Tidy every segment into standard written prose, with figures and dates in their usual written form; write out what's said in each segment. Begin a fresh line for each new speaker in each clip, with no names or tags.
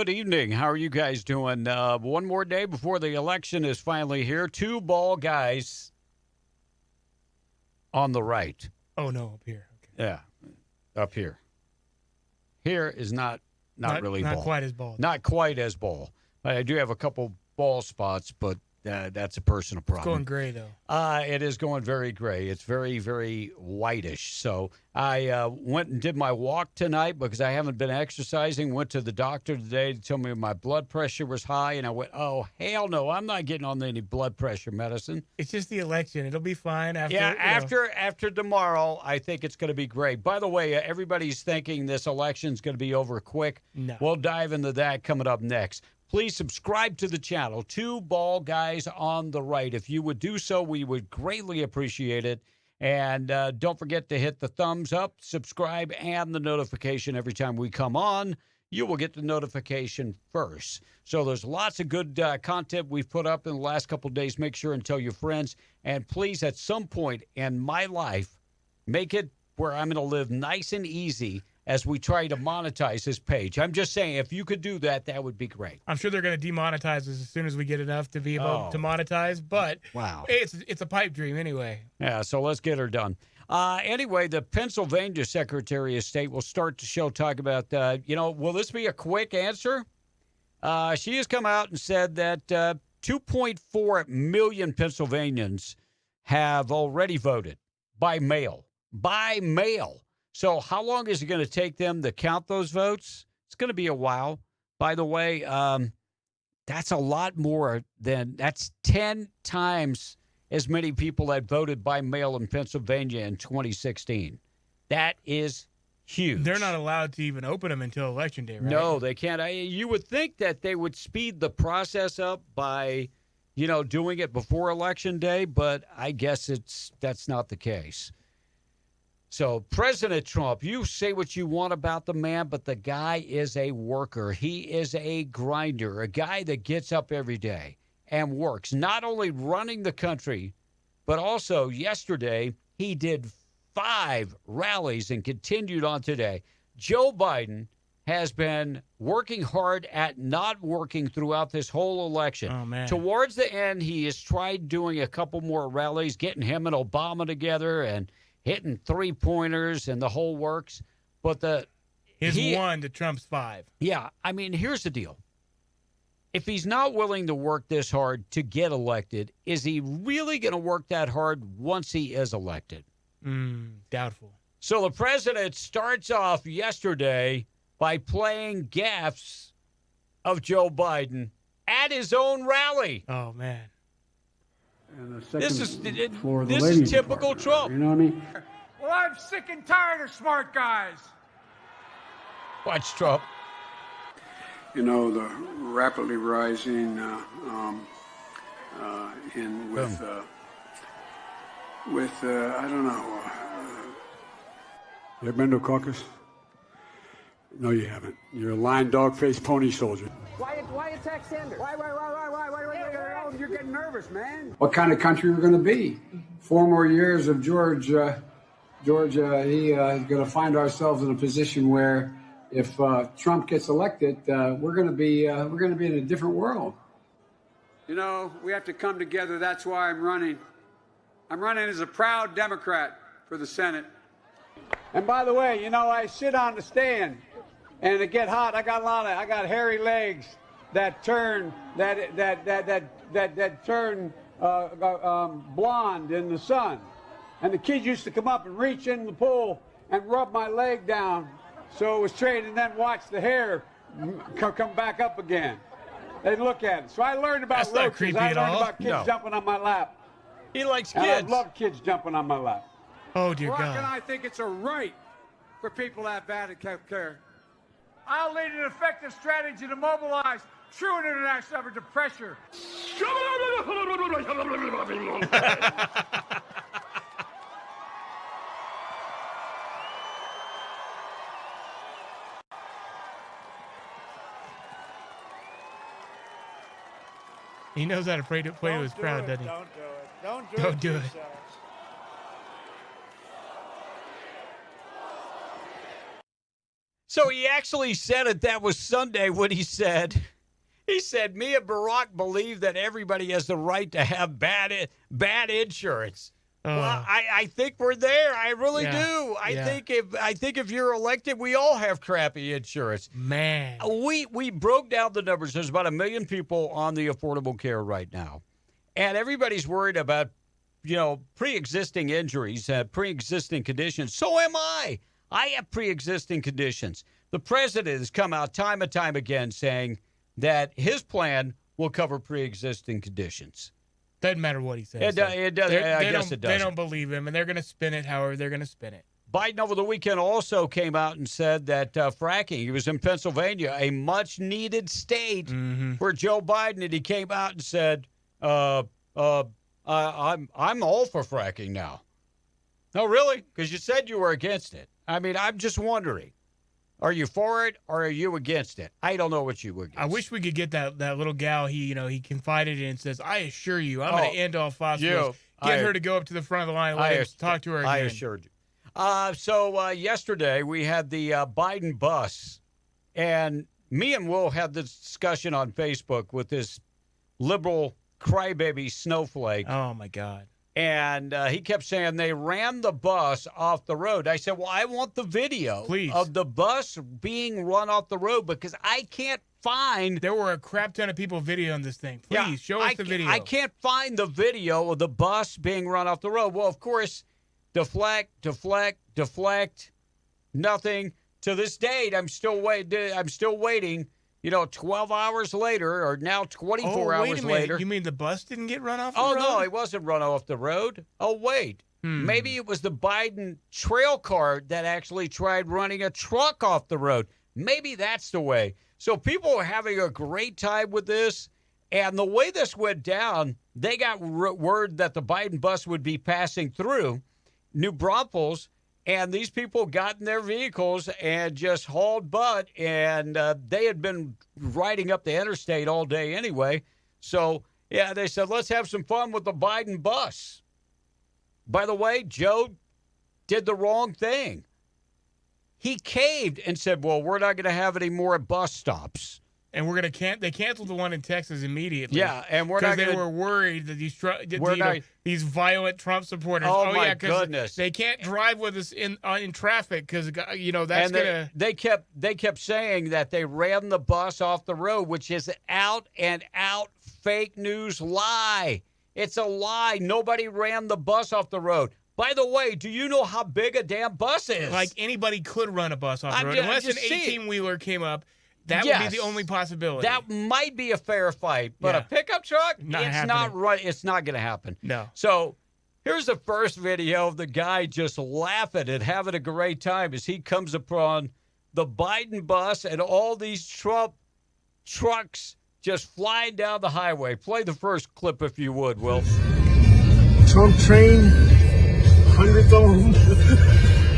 Good evening. How are you guys doing? One more day before the election is finally here. Two bald guys on the right.
Oh, no, up here. Okay.
Yeah, up here. Here is not really
not
bald.
quite as bald.
Not quite as bald. I do have a couple bald spots, but that's a personal problem.
It's going gray, though.
It is going very gray. It's very, very whitish. So I went and did my walk tonight because I haven't been exercising. Went to the doctor today to tell me my blood pressure was high, and I went, oh, hell no, I'm not getting on any blood pressure medicine.
It's just the election. It'll be fine after.
Yeah, after tomorrow, I think it's going to be great. By the way, everybody's thinking this election's going to be over quick.
No.
We'll dive into that coming up next. Please subscribe to the channel, Two Bald Guys on the Right. If you would do so, we would greatly appreciate it. And don't forget to hit the thumbs up, subscribe, and the notification every time we come on. You will get the notification first. So there's lots of good content we've put up in the last couple of days. Make sure and tell your friends. And please, at some point in my life, make it where I'm going to live nice and easy as we try to monetize this page. I'm just saying, if you could do that, that would be great.
I'm sure they're going to demonetize us as soon as we get enough to be able to monetize, but
wow,
it's a pipe dream anyway.
Yeah, so let's get her done. Anyway, the Pennsylvania Secretary of State will start the show talking about, will this be a quick answer? She has come out and said that 2.4 million Pennsylvanians have already voted by mail. By mail. So how long is it going to take them to count those votes? It's going to be a while. By the way, that's a lot more that's 10 times as many people that voted by mail in Pennsylvania in 2016. That is huge.
They're not allowed to even open them until Election Day, right?
No, they can't. You would think that they would speed the process up by, doing it before Election Day, but I guess that's not the case. So President Trump, you say what you want about the man, but the guy is a worker. He is a grinder, a guy that gets up every day and works, not only running the country, but also yesterday he did 5 rallies and continued on today. Joe Biden has been working hard at not working throughout this whole election.
Oh, man.
Towards the end, he has tried doing a couple more rallies, getting him and Obama together and hitting 3-pointers and the whole works. But
his 1 to Trump's 5.
Yeah, I mean, here's the deal. If he's not willing to work this hard to get elected, is he really going to work that hard once he is elected?
Doubtful.
So the president starts off yesterday by playing gaffes of Joe Biden at his own rally.
Oh, man.
And
This is typical Trump.
You know what I mean?
Well, I'm sick and tired of smart guys.
Watch Trump.
The rapidly rising I don't know. You ever been to a caucus? No, you haven't. You're a lying dog-faced pony soldier.
Why attack Sanders? Why? Oh, you're getting nervous, man.
What kind of country we're going to be? 4 more years of George. He going to find ourselves in a position where, if Trump gets elected, we're going to be in a different world. We have to come together. That's why I'm running. I'm running as a proud Democrat for the Senate. And by the way, I sit on the stand, and it get hot. I got hairy legs that turn blonde in the sun. And the kids used to come up and reach in the pool and rub my leg down so it was straight, and then watch the hair come back up again. They'd look at it. So I learned about
That's not creepy at all.
about kids jumping on my lap.
He likes
And
kids.
I love kids jumping on my lap.
Oh, dear
Rock
God.
and I think it's a right for people to have bad health care. I'll lead an effective strategy to mobilize true international effort to pressure.
He knows how to play to his crowd, doesn't he?
Don't do it.
Don't do it.
yourselves.
So he actually said it. That was Sunday when he said, me and Barack believe that everybody has the right to have bad insurance. Well, I think we're there. I really do. I think if you're elected, we all have crappy insurance.
Man,
we broke down the numbers. There's about 1 million people on the Affordable Care right now, and everybody's worried about pre-existing injuries, pre-existing conditions. So am I. I have pre-existing conditions. The president has come out time and time again saying that his plan will cover pre-existing conditions.
Doesn't matter what he says.
It does. I guess it does.
They don't believe him, and they're going to spin it however they're going to spin it.
Biden over the weekend also came out and said that fracking, he was in Pennsylvania, a much-needed state for Joe Biden, and he came out and said, I'm all for fracking now. No, really? Because you said you were against it. I mean, I'm just wondering. Are you for it or are you against it? I don't know what you were against.
I wish we could get that little gal he confided in and says, I assure you, I'm going to end all phosphorus. Get her to go up to the front of the line and let him talk to her again.
I assured you. So yesterday we had the Biden bus, and me and Will had this discussion on Facebook with this liberal crybaby snowflake.
Oh, my God.
And he kept saying they ran the bus off the road. I said, well, I want the video of the bus being run off the road because I can't find.
There were a crap ton of people videoing this thing. Please, show us the video.
I can't find the video of the bus being run off the road. Well, of course, deflect, nothing. To this date, I'm still waiting. 12 hours later, or now 24 hours later.
You mean the bus didn't get run off the road?
Oh, no, it wasn't run off the road. Oh, wait. Maybe it was the Biden trail car that actually tried running a truck off the road. Maybe that's the way. So people are having a great time with this. And the way this went down, they got word that the Biden bus would be passing through New Braunfels. And these people got in their vehicles and just hauled butt, and they had been riding up the interstate all day anyway. So, yeah, they said, let's have some fun with the Biden bus. By the way, Joe did the wrong thing. He caved and said, well, we're not going to have any more bus stops.
And we're going to they canceled the one in Texas immediately.
Yeah, and we're not
because they were worried that these violent Trump supporters.
Oh my goodness!
They can't drive with us in traffic because that's
and
gonna.
They kept saying that they ran the bus off the road, which is out and out fake news lie. It's a lie. Nobody ran the bus off the road. By the way, do you know how big a damn bus is?
Like anybody could run a bus off the road unless an 18-wheeler came up. That would be the only possibility.
That might be a fair fight, but a pickup truck, it's not right. It's not going to happen.
No.
So here's the first video of the guy just laughing and having a great time as he comes upon the Biden bus and all these Trump trucks just flying down the highway. Play the first clip if you would, Will.
Trump train, hundreds of them,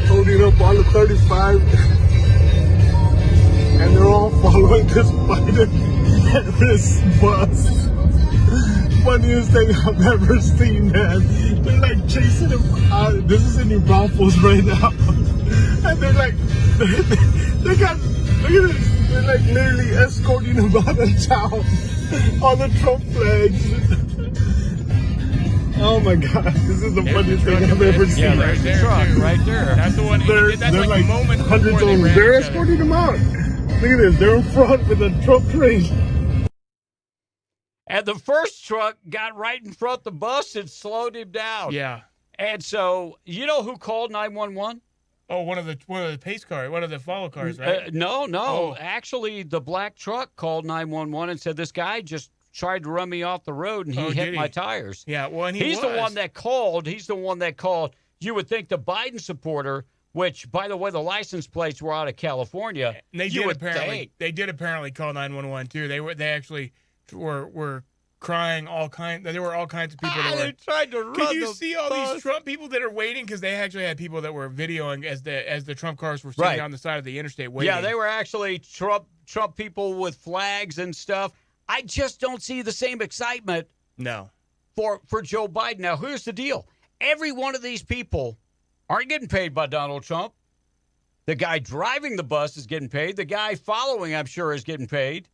holding up on the 35. And they're all following this Biden Harris bus. Funniest thing I've ever seen, man. They're like chasing him out. This is in New Braunfels right now. And they're like, look at this. They're like literally escorting him out of town on the Trump flags. Oh my God, this is the funniest thing I've ever seen.
Yeah, there's the truck right there.
That's the one.
They're like hundreds of them. They're escorting him out. Look at this. They're in front with a Trump train.
And the first truck got right in front of the bus and slowed him down.
Yeah.
And so, you know who called 911?
Oh, one of the pace cars, one of the follow cars, right?
No.
Oh.
Actually, the black truck called 911 and said, this guy just tried to run me off the road and he hit my tires.
Yeah, well, and
he's the one that called. He's the one that called. You would think the Biden supporter, which, by the way, the license plates were out of California.
And they did apparently call 911 too. They actually were crying all kinds. There were all kinds of people that were.
They tried to run.
Can you see all these Trump people that are waiting? Because they actually had people that were videoing as the Trump cars were sitting on the side of the interstate waiting.
Yeah, they were actually Trump people with flags and stuff. I just don't see the same excitement.
No.
For Joe Biden. Now, here's the deal. Every one of these people aren't getting paid by Donald Trump. The guy driving the bus is getting paid. The guy following, I'm sure, is getting paid.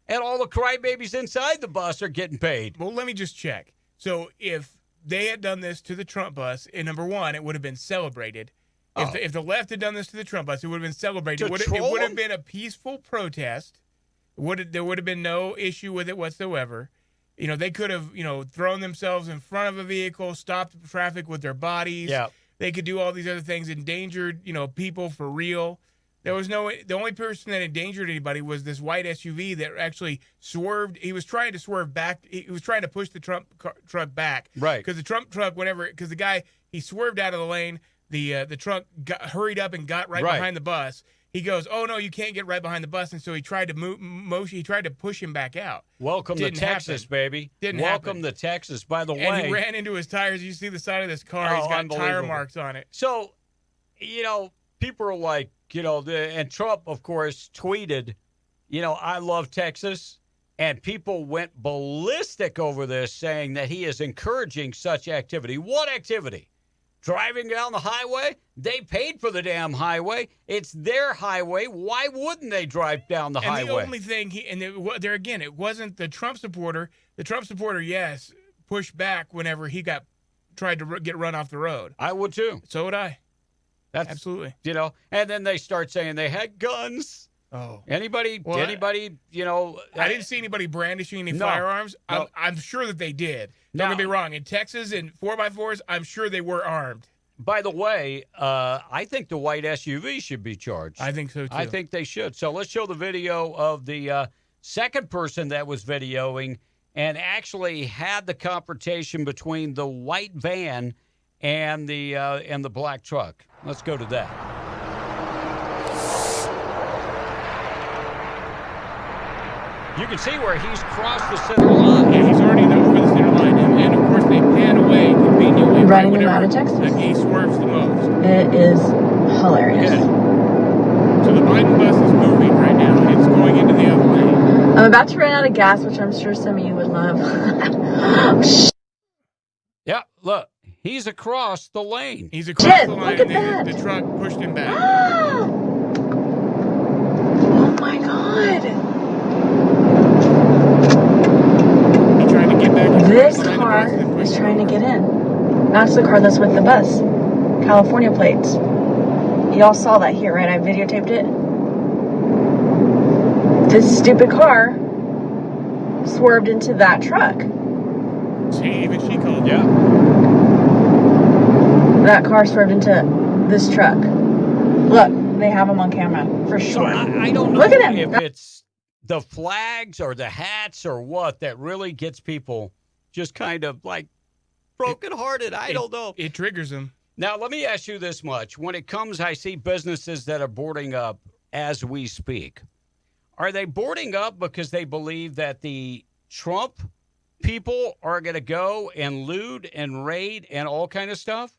And all the crybabies inside the bus are getting paid.
Well, let me just check. So if they had done this to the Trump bus, number one, it would have been celebrated. If the left had done this to the Trump bus, it would have been celebrated. It would have been a peaceful protest. There would have been no issue with it whatsoever. They could have, thrown themselves in front of a vehicle, stopped traffic with their bodies.
Yeah.
They could do all these other things, endangered, people for real. The only person that endangered anybody was this white SUV that actually swerved. He was trying to swerve back. He was trying to push the Trump truck back.
Right.
Because the Trump truck, because the guy, he swerved out of the lane. The truck hurried up and got right behind the bus. He goes, "Oh no, you can't get right behind the bus," and so he tried to He tried to push him back out.
Welcome to Texas, baby. Welcome to Texas. By the way,
and he ran into his tires. You see the side of this car; he's got tire marks on it.
So, people are like, and Trump, of course, tweeted, "I love Texas," and people went ballistic over this, saying that he is encouraging such activity. What activity? Driving down the highway? They paid for the damn highway. It's their highway. Why wouldn't they drive down the highway?
And the only thing, there again, it wasn't the Trump supporter. The Trump supporter, yes, pushed back whenever he tried to get run off the road.
I would too.
So would I.
That's
absolutely.
And then they start saying they had guns.
Oh.
Anybody,
I
didn't
see anybody brandishing any firearms.
No.
I'm sure that they did. Don't get me wrong. In Texas and 4x4s, I'm sure they were armed.
By the way, I think the white SUV should be charged.
I think so, too.
I think they should. So let's show the video of the second person that was videoing and actually had the confrontation between the white van and the black truck. Let's go to that. You can see where he's crossed the center line.
Yeah, he's already over the center line. And of course, they pan away conveniently right whenever he swerves the most.
It is hilarious.
Okay.
So the Biden bus is moving right now, and it's going into the other lane.
I'm about to run out of gas, which I'm sure some of you would love.
Yeah, look. He's across the lane.
He's across the line,
look at
and
that.
the truck pushed him back.
Oh, my God. This car is trying to get in. That's the car that's with the bus. California plates. Y'all saw that here, right? I videotaped it. This stupid car swerved into that truck.
See, even she called.
Yeah.
That car swerved into this truck. Look, they have them on camera for sure.
So I don't know
Look at him.
if it's the flags or the hats or what that really gets people just kind of like brokenhearted. I don't know.
It triggers them.
Now, let me ask you this much. When it comes, I see businesses that are boarding up as we speak. Are they boarding up because they believe that the Trump people are going to go and loot and raid and all kind of stuff?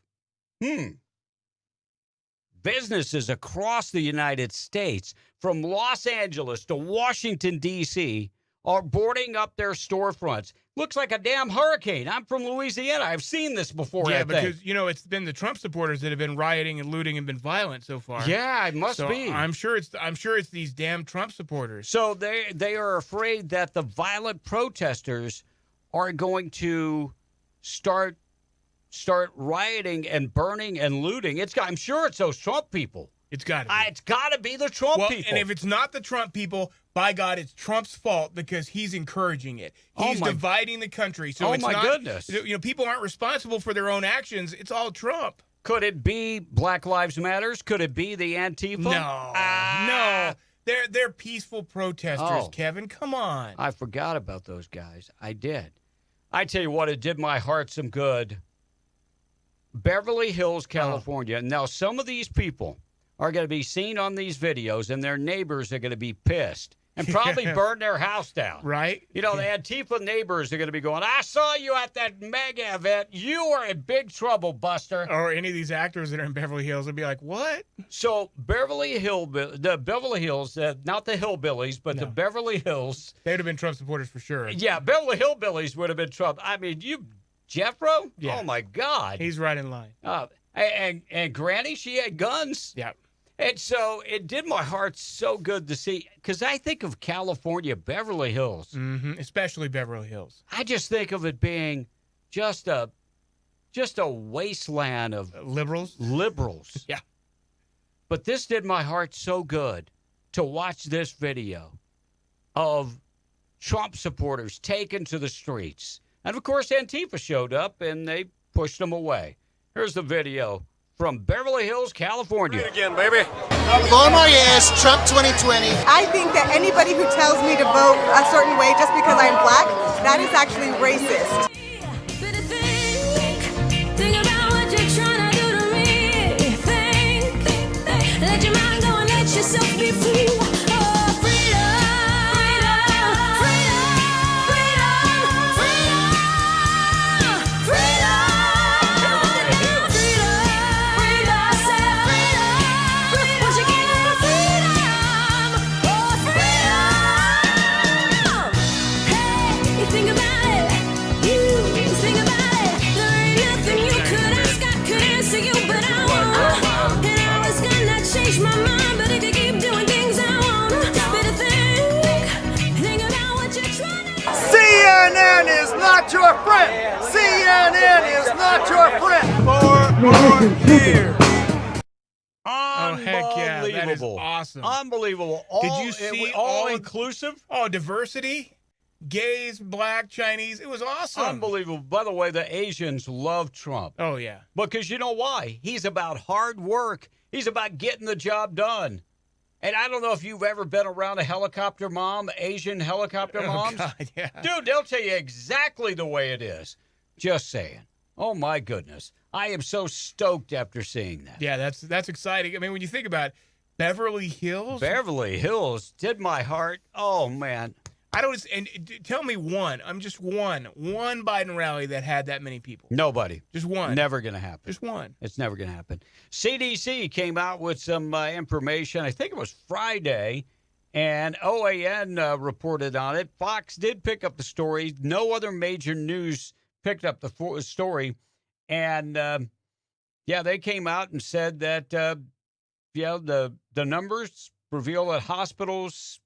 Businesses across the United States, from Los Angeles to Washington, D.C., are boarding up their storefronts. Looks like a damn hurricane. I'm from Louisiana. I've seen this before.
Yeah, because, it's been the Trump supporters that have been rioting and looting and been violent so far.
Yeah, it must be.
I'm sure it's these damn Trump supporters.
So they are afraid that the violent protesters are going to start rioting and burning and looting. I'm sure it's those Trump people.
It's got to be.
It's got to be the Trump people.
And if it's not the Trump people, by God, it's Trump's fault because he's encouraging it. He's dividing the country. So it's not,
goodness.
People aren't responsible for their own actions. It's all Trump.
Could it be Black Lives Matters? Could it be the Antifa?
No. They're peaceful protesters, Kevin. Come on.
I forgot about those guys. I did. I tell you what, it did my heart some good. Beverly Hills, California. Now, some of these people are going to be seen on these videos, and their neighbors are going to be pissed and probably burn their house down.
Right?
The Antifa neighbors are going to be going, I saw you at that mega event. You are in big trouble, Buster.
Or any of these actors that are in Beverly Hills would be like, what?
So the Beverly Hills, not the Hillbillies, but the Beverly Hills.
They would have been Trump supporters for sure.
Yeah, Beverly Hillbillies would have been Trump. I mean, Jeffro?
Yeah.
Oh, my God.
He's right in line.
And Granny, she had guns.
Yeah.
And so it did my heart so good to see, because I think of California, Beverly Hills.
Especially Beverly Hills.
I just think of it being just a wasteland of
Liberals.
liberals.
Yeah.
But this did my heart so good to watch this video of Trump supporters taken to the streets. And, of course, Antifa showed up, and they pushed them away. Here's the video from Beverly Hills, California.
Do it again, baby.
Four more years, Trump 2020.
I think that anybody who tells me to vote a certain way just because I'm black, that is actually racist.
Think about what you're trying to do to me. Let your mind go and let yourself be free. Oh,
CNN is not your friend. CNN is not your friend. 4 more years.
Oh, heck yeah. That is
Unbelievable.
awesome.
Unbelievable.
Did you see
all
all-
inclusive?
Oh, diversity. Gays, black, Chinese. It was awesome.
Unbelievable. By the way, the Asians love Trump.
Oh, yeah.
Because you know why? He's about hard work. He's about getting the job done. And I don't know if you've ever been around a helicopter mom, Asian helicopter moms.
Oh, God, yeah.
Dude, they'll tell you exactly the way it is. Just saying. Oh, my goodness. I am so stoked after seeing that.
Yeah, that's exciting. I mean, when you think about it, Beverly Hills.
Beverly Hills did my heart. Oh, man.
I don't. And tell me one. I'm just one Biden rally that had that many people.
Nobody.
Just one.
Never going to happen.
Just one.
It's never going to happen. CDC came out with some information. I think it was Friday, and OAN reported on it. Fox did pick up the story. No other major news picked up the story. And, they came out and said that, the numbers reveal that hospitals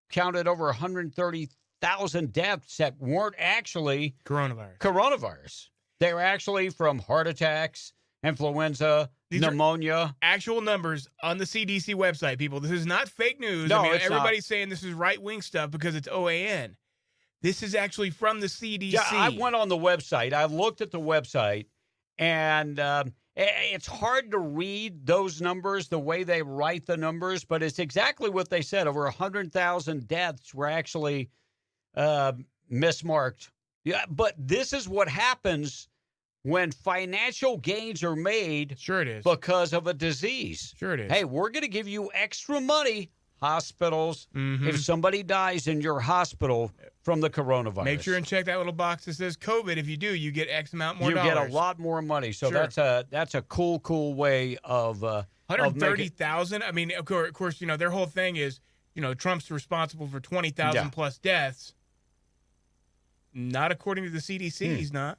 counted over 130,000 deaths that weren't actually coronavirus. They were actually from heart attacks, influenza, pneumonia.
Actual numbers on the CDC website, people. This is not fake news.
No,
I mean,
it's
everybody's
not.
saying this is right-wing stuff because it's OAN. This is actually from the CDC.
Yeah, I went on the website. I looked at the website, and it's hard to read those numbers the way they write the numbers, but it's exactly what they said. Over 100,000 deaths were actually mismarked. Yeah, but this is what happens when financial gains are made.
Sure it is.
Because of a disease.
Sure it is.
Hey, we're going to give you extra money, hospitals, if somebody dies in your hospital from the coronavirus.
Make sure and check that little box that says COVID. If you do, you get X amount more dollars.
You get a lot more money. So
Sure.
that's a cool way of
130,000. I mean, of course, their whole thing is, Trump's responsible for 20,000 plus deaths. Not according to the CDC, he's not.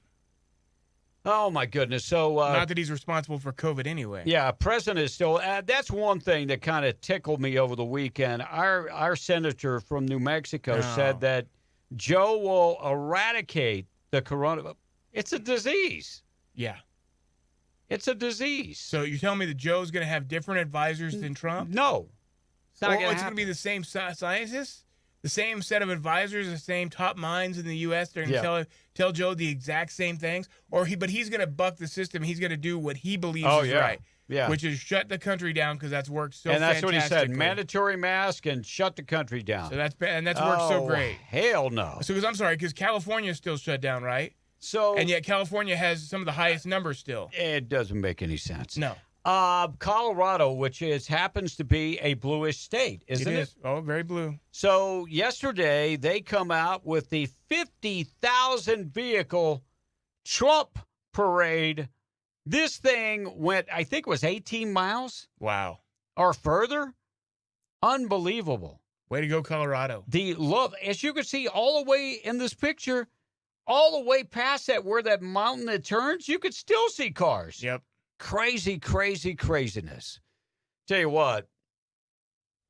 Oh my goodness. So
not that he's responsible for COVID anyway.
Yeah, president is still. That's one thing that kind of tickled me over the weekend. Our senator from New Mexico said that Joe will eradicate the coronavirus. It's a disease.
Yeah.
It's a disease.
So you're telling me that Joe's going to have different advisors than Trump?
No. It's not
It's going to be the same scientists? The same set of advisors, the same top minds in the U.S. They're going to tell Joe the exact same things? But he's going to buck the system. He's going to do what he believes is right.
Yeah.
Which is shut the country down because that's worked so
And that's what he said.
fantastically.
Mandatory mask and shut the country down.
So that's worked so great.
Hell no.
So because California is still shut down, right?
So
and yet California has some of the highest numbers still.
It doesn't make any sense.
No.
Colorado, which happens to be a bluish state, isn't it?
Oh, very blue.
So yesterday they come out with the 50,000 vehicle Trump parade. This thing went, I think it was 18 miles.
Wow.
Or further. Unbelievable.
Way to go, Colorado.
The love, as you can see all the way in this picture, all the way past that where that mountain it turns, you could still see cars.
Yep.
Craziness. Tell you what,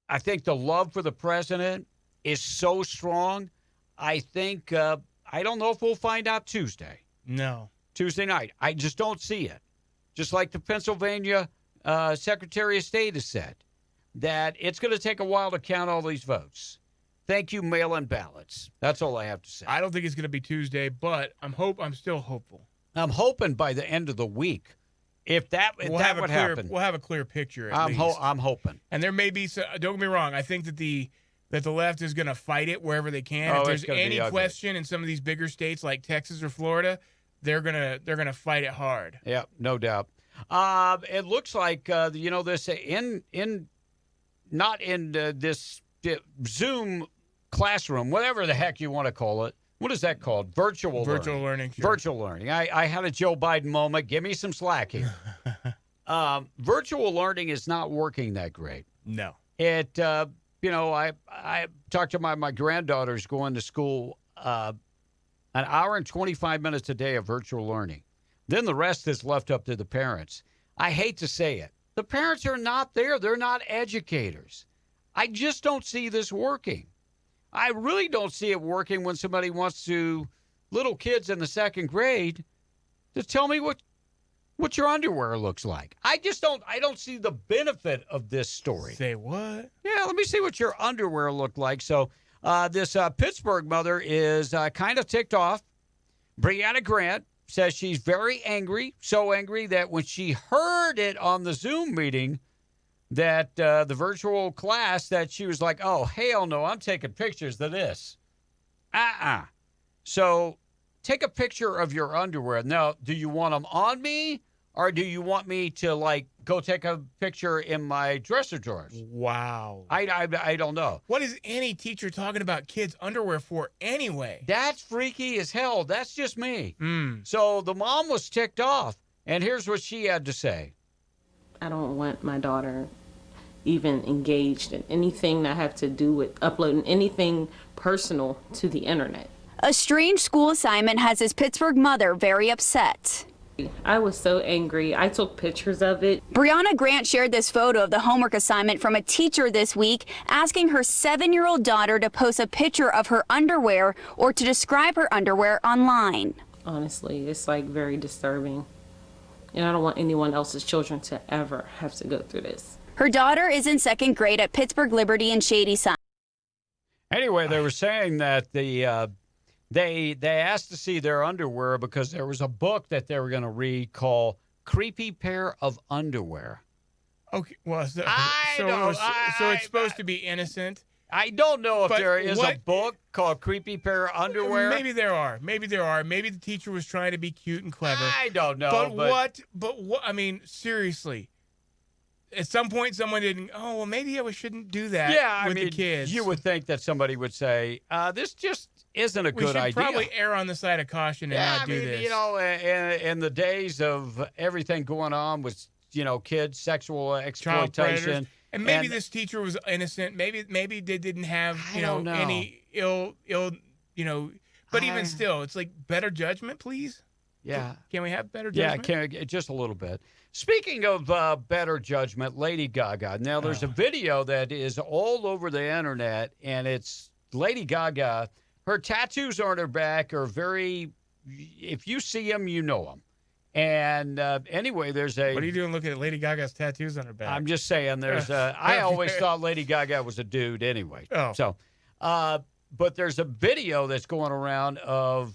I think the love for the president is so strong. I think, I don't know if we'll find out Tuesday.
No.
Tuesday night. I just don't see it. Just like the Pennsylvania Secretary of State has said, that it's going to take a while to count all these votes. Thank you, mail-in ballots. That's all I have to say.
I don't think it's going to be Tuesday, but I'm still hopeful.
I'm hoping by the end of the week, if that would happen,
we'll have a clear picture. At least.
I'm hoping.
And there may be. Don't get me wrong. I think that the left is going to fight it wherever they can. If there's any question in some of these bigger states like Texas or Florida, they're gonna fight it hard.
Yeah, no doubt. It looks like this not in this Zoom classroom, whatever the heck you want to call it. What is that called? Virtual
learning. Sure.
Virtual learning. I had a Joe Biden moment. Give me some slack here. Virtual learning is not working that great.
No.
It, I talked to my granddaughters going to school an hour and 25 minutes a day of virtual learning. Then the rest is left up to the parents. I hate to say it. The parents are not there. They're not educators. I just don't see this working. I really don't see it working when somebody wants to, little kids in the second grade, to tell me what your underwear looks like. I don't see the benefit of this story.
Say what?
Yeah, let me see what your underwear looked like. So this Pittsburgh mother is kind of ticked off. Brianna Grant says she's very angry, so angry that when she heard it on the Zoom meeting, that the virtual class, that she was like, oh, hell no, I'm taking pictures of this. So take a picture of your underwear. Now, do you want them on me, or do you want me to, go take a picture in my dresser drawers?
Wow.
I don't know.
What is any teacher talking about kids' underwear for anyway?
That's freaky as hell. That's just me.
Mm.
So the mom was ticked off, and here's what she had to say.
I don't want my daughter even engaged in anything that have to do with uploading anything personal to the internet.
A strange school assignment has his Pittsburgh mother very upset.
I was so angry. I took pictures of it.
Brianna Grant shared this photo of the homework assignment from a teacher this week, asking her 7-year-old daughter to post a picture of her underwear or to describe her underwear online.
Honestly, it's very disturbing. And I don't want anyone else's children to ever have to go through this.
Her daughter is in second grade at Pittsburgh Liberty and Shadyside.
Anyway, they were saying that they asked to see their underwear because there was a book that they were going to read called Creepy Pair of Underwear.
Okay, well, so it's supposed to be innocent.
I don't know if there is a book called Creepy Pair of Underwear.
Maybe there are. Maybe the teacher was trying to be cute and clever.
I don't know.
But what? I mean, seriously. At some point, someone didn't. Oh, well, maybe I shouldn't do that. With the kids.
You would think that somebody would say, "This just isn't a good idea."
We should probably err on the side of caution and not do this.
In the days of everything going on with kids, sexual exploitation,
and maybe this teacher was innocent. Maybe they didn't have any ill. But even still, it's better judgment, please.
Yeah.
Can we have better judgment?
Yeah, just a little bit. Speaking of better judgment, Lady Gaga. Now, there's a video that is all over the internet, and it's Lady Gaga. Her tattoos on her back are very, if you see them, you know them. And anyway, there's a...
What are you doing looking at Lady Gaga's tattoos on her back?
I'm just saying, I always thought Lady Gaga was a dude anyway.
Oh.
So, but there's a video that's going around of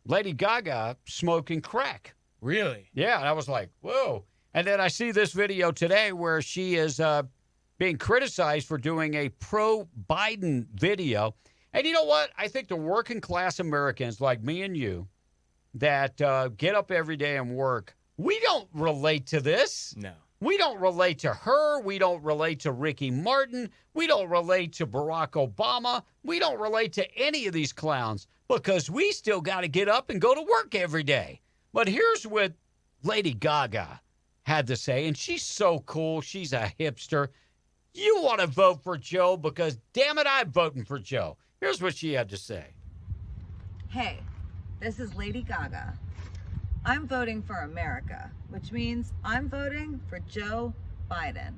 Lady Gaga smoking crack.
Really?
Yeah, and I was like, whoa. And then I see this video today where she is being criticized for doing a pro-Biden video. And you know what? I think the working class Americans like me and you that get up every day and work, we don't relate to this.
No.
We don't relate to her. We don't relate to Ricky Martin. We don't relate to Barack Obama. We don't relate to any of these clowns because we still got to get up and go to work every day. But here's what Lady Gaga had to say, and she's so cool. She's a hipster. You want to vote for Joe because, damn it, I'm voting for Joe. Here's what she had to say.
Hey, this is Lady Gaga. I'm voting for America, which means I'm voting for Joe Biden.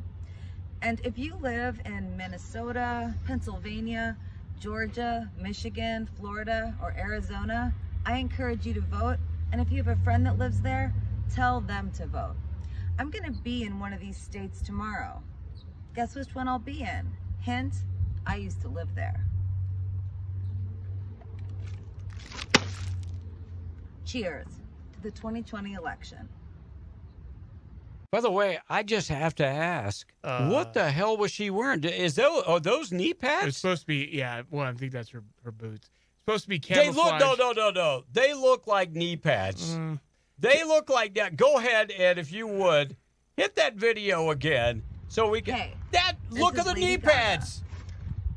And if you live in Minnesota, Pennsylvania, Georgia, Michigan, Florida, or Arizona, I encourage you to vote. And if you have a friend that lives there, tell them to vote. I'm gonna be in one of these states tomorrow. Guess which one I'll be in? Hint, I used to live there. Cheers to the 2020 election.
By the way, I just have to ask, what the hell was she wearing? Are those knee pads?
It's supposed to be, yeah. Well, I think that's her boots. It's supposed to be
They
camouflage.
look no. They look like knee pads. They look like that. Go ahead, and if you would, hit that video again so we can.
Hey,
look at the knee pads.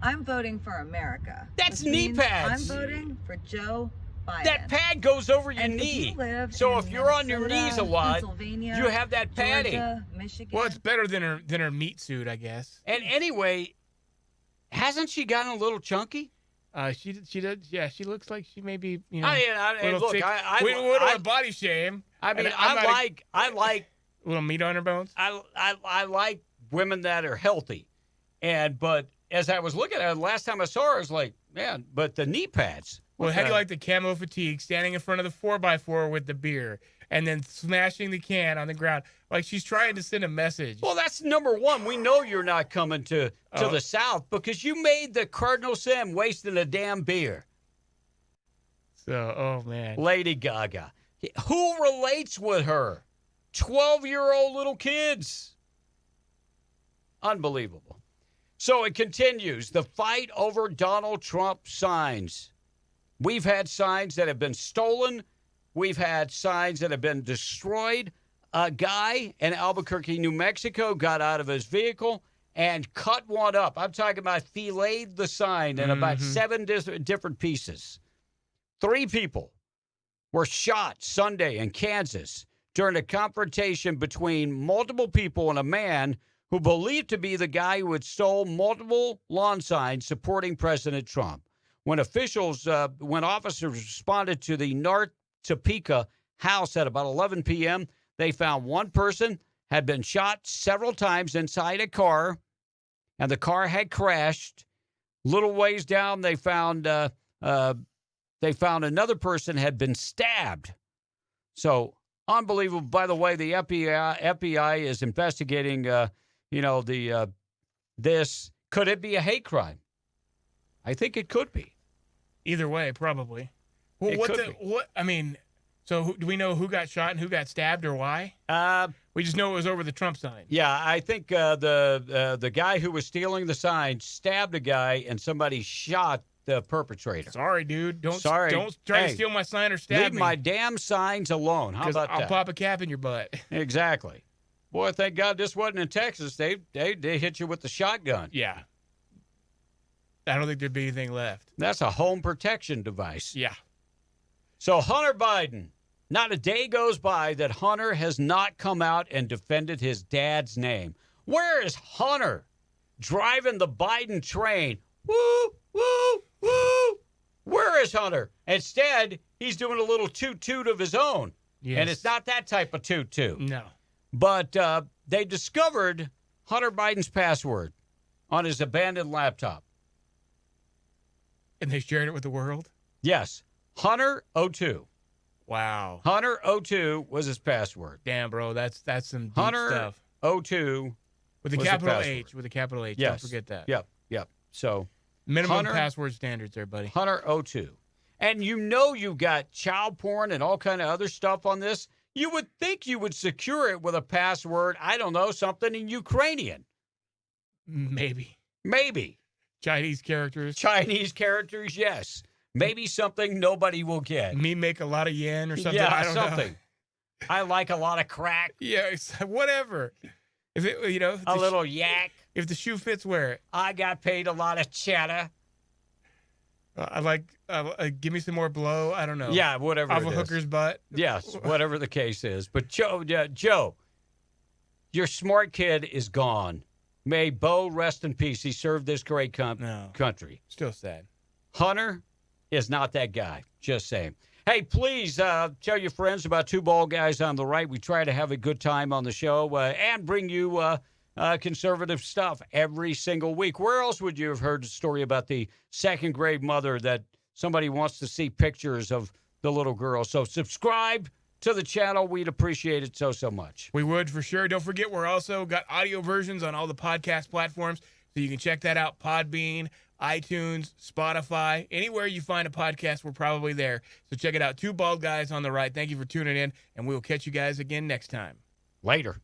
I'm voting for America.
That's
which
knee
means
pads.
I'm voting for Joe Biden.
That pad goes over your
And
knee.
If you live
so
in
if you're on your
Minnesota,
knees a lot,
Pennsylvania,
you have that padding.
Georgia, Michigan.
Well, it's better than her meat suit, I guess.
And anyway, hasn't she gotten a little chunky?
She did. Yeah, she looks like she may be. You know,
Look,
thick.
I
we don't want to body shame.
I mean,
And
I like
a little meat on her bones.
I like women that are healthy, but as I was looking at her last time I saw her, I was like, man, but the knee pads.
Well, how do you like the camo fatigue, standing in front of the 4x4 with the beer, and then smashing the can on the ground like she's trying to send a message?
Well, that's number one. We know you're not coming to the South because you made the Cardinal sin wasting a damn beer.
So, oh, man.
Lady Gaga. Who relates with her? 12-year-old little kids. Unbelievable. So it continues. The fight over Donald Trump signs. We've had signs that have been stolen. We've had signs that have been destroyed. A guy in Albuquerque, New Mexico, got out of his vehicle and cut one up. I'm talking about filleted the sign in about 7 different pieces. 3 people were shot Sunday in Kansas during a confrontation between multiple people and a man who believed to be the guy who had stole multiple lawn signs supporting President Trump. When officers responded to the North Topeka house at about 11 p.m., they found one person had been shot several times inside a car, and the car had crashed. Little ways down, they found another person had been stabbed. So unbelievable. By the way, the FBI is investigating. This could it be a hate crime? I think it could be.
Either way, probably. Well, So do we know who got shot and who got stabbed or why? We just know it was over the Trump sign.
Yeah, I think the guy who was stealing the sign stabbed a guy and somebody shot the perpetrator.
Sorry, dude. Don't try to steal my sign or stab me.
Leave my damn signs alone. How about that?
I'll pop a cap in your butt.
Exactly. Boy, thank God this wasn't in Texas. They hit you with the shotgun.
Yeah. I don't think there'd be anything left.
That's a home protection device.
Yeah.
So Hunter Biden, not a day goes by that Hunter has not come out and defended his dad's name. Where is Hunter driving the Biden train? Woo, woo, woo. Where is Hunter? Instead, he's doing a little toot-toot of his own.
Yes.
And it's not that type of toot-toot.
No.
But they discovered Hunter Biden's password on his abandoned laptop.
And they shared it with the world?
Yes. Hunter02.
Wow.
Hunter02 was his password.
Damn, bro. That's some deep
Hunter
stuff.
02
with a capital H. With a capital H.
Yes.
Don't forget that.
Yep. So
minimum password standards there, buddy.
Hunter02. And you got child porn and all kind of other stuff on this. You would think you would secure it with a password, I don't know, something in Ukrainian.
Maybe. Chinese characters,
yes. Maybe something nobody will get.
Me make a lot of yen or something.
Yeah,
I don't know.
I like a lot of crack.
Yeah, whatever. If it,
a little yak.
If the shoe fits, wear it.
I got paid a lot of cheddar.
I like. Give me some more blow. I don't know.
Yeah, whatever.
Off a hooker's butt.
Yes, whatever the case is. But Joe, your smart kid is gone. May Bo rest in peace. He served this great country.
Still sad.
Hunter is not that guy. Just saying. Hey, please tell your friends about Two Bald Guys on the Right. We try to have a good time on the show and bring you conservative stuff every single week. Where else would you have heard the story about the second grade mother that somebody wants to see pictures of the little girl? So subscribe to the channel. We'd appreciate it so much.
We would, for sure. Don't forget, we're also got audio versions on all the podcast platforms, so you can check that out. Podbean, iTunes, Spotify, anywhere you find a podcast, we're probably there. So check it out. Two Bald Guys on the Right. Thank you for tuning in, and we will catch you guys again next time.
Later.